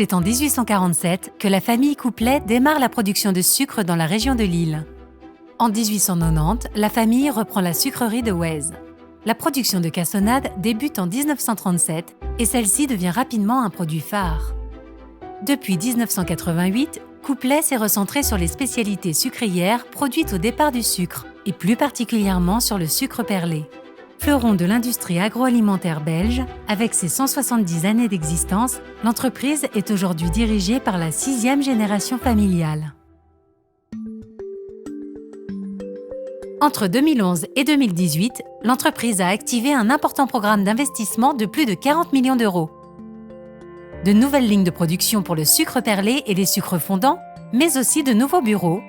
C'est en 1847 que la famille Couplet démarre la production de sucre dans la région de Lille. En 1890, la famille reprend la sucrerie de Wèze. La production de cassonade débute en 1937 et celle-ci devient rapidement un produit phare. Depuis 1988, Couplet s'est recentré sur les spécialités sucrières produites au départ du sucre et plus particulièrement sur le sucre perlé. Fleuron de l'industrie agroalimentaire belge, avec ses 170 années d'existence, l'entreprise est aujourd'hui dirigée par la 6e génération familiale. Entre 2011 et 2018, l'entreprise a activé un important programme d'investissement de plus de 40 millions d'euros. De nouvelles lignes de production pour le sucre perlé et les sucres fondants, mais aussi de nouveaux bureaux,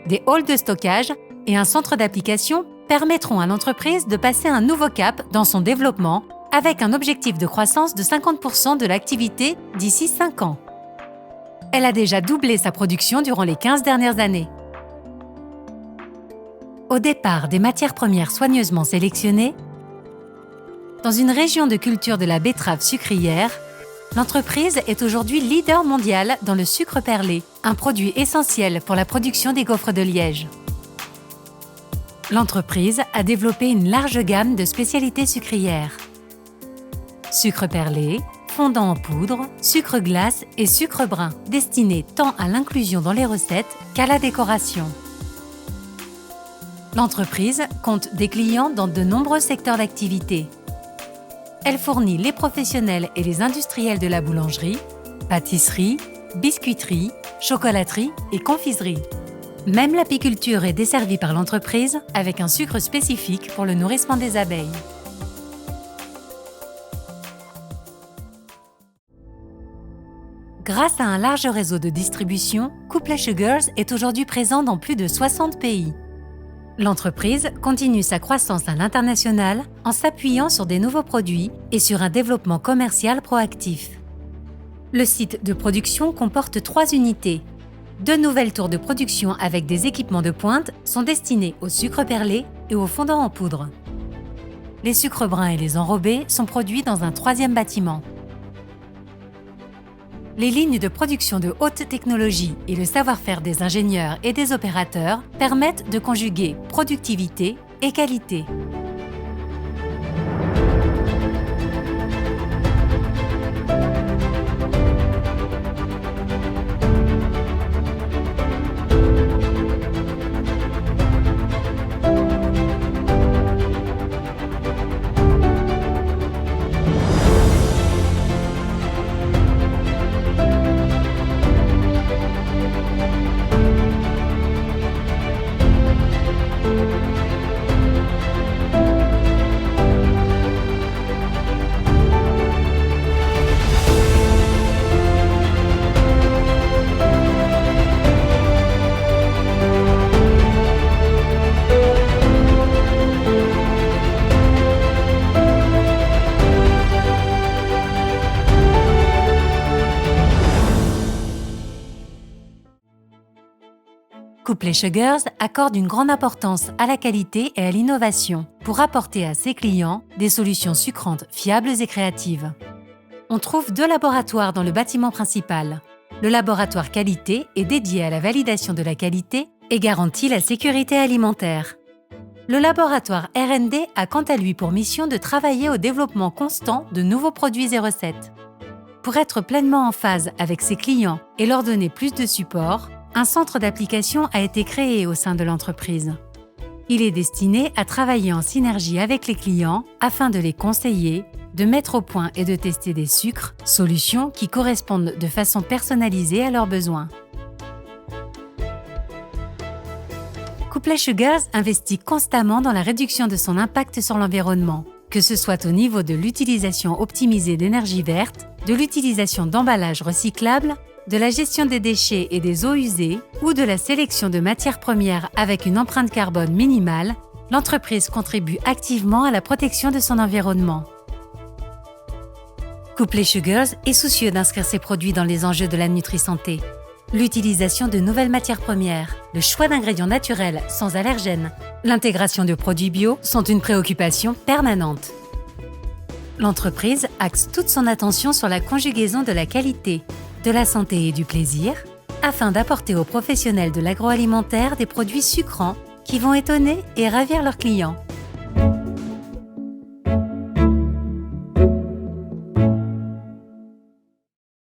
des halls de stockage et un centre d'application permettront à l'entreprise de passer un nouveau cap dans son développement avec un objectif de croissance de 50% de l'activité d'ici 5 ans. Elle a déjà doublé sa production durant les 15 dernières années. Au départ des matières premières soigneusement sélectionnées, dans une région de culture de la betterave sucrière, l'entreprise est aujourd'hui leader mondial dans le sucre perlé, un produit essentiel pour la production des gaufres de Liège. L'entreprise a développé une large gamme de spécialités sucrières. Sucre perlé, fondant en poudre, sucre glace et sucre brun, destinés tant à l'inclusion dans les recettes qu'à la décoration. L'entreprise compte des clients dans de nombreux secteurs d'activité. Elle fournit les professionnels et les industriels de la boulangerie, pâtisserie, biscuiterie, chocolaterie et confiserie. Même l'apiculture est desservie par l'entreprise avec un sucre spécifique pour le nourrissement des abeilles. Grâce à un large réseau de distribution, Couplet Sugars est aujourd'hui présent dans plus de 60 pays. L'entreprise continue sa croissance à l'international en s'appuyant sur des nouveaux produits et sur un développement commercial proactif. Le site de production comporte 3 unités. 2 nouvelles tours de production avec des équipements de pointe sont destinés au sucre perlé et au fondant en poudre. Les sucres bruns et les enrobés sont produits dans un 3e bâtiment. Les lignes de production de haute technologie et le savoir-faire des ingénieurs et des opérateurs permettent de conjuguer productivité et qualité. Couplet Sugars accorde une grande importance à la qualité et à l'innovation pour apporter à ses clients des solutions sucrantes fiables et créatives. On trouve 2 laboratoires dans le bâtiment principal. Le laboratoire qualité est dédié à la validation de la qualité et garantit la sécurité alimentaire. Le laboratoire R&D a quant à lui pour mission de travailler au développement constant de nouveaux produits et recettes. Pour être pleinement en phase avec ses clients et leur donner plus de support, un centre d'application a été créé au sein de l'entreprise. Il est destiné à travailler en synergie avec les clients afin de les conseiller, de mettre au point et de tester des sucres, solutions qui correspondent de façon personnalisée à leurs besoins. Couplet Sugars investit constamment dans la réduction de son impact sur l'environnement, que ce soit au niveau de l'utilisation optimisée d'énergie verte, de l'utilisation d'emballages recyclables, de la gestion des déchets et des eaux usées ou de la sélection de matières premières avec une empreinte carbone minimale, l'entreprise contribue activement à la protection de son environnement. Couplet Sugars est soucieux d'inscrire ses produits dans les enjeux de la nutri-santé. L'utilisation de nouvelles matières premières, le choix d'ingrédients naturels sans allergènes, l'intégration de produits bio sont une préoccupation permanente. L'entreprise axe toute son attention sur la conjugaison de la qualité, de la santé et du plaisir, afin d'apporter aux professionnels de l'agroalimentaire des produits sucrants qui vont étonner et ravir leurs clients.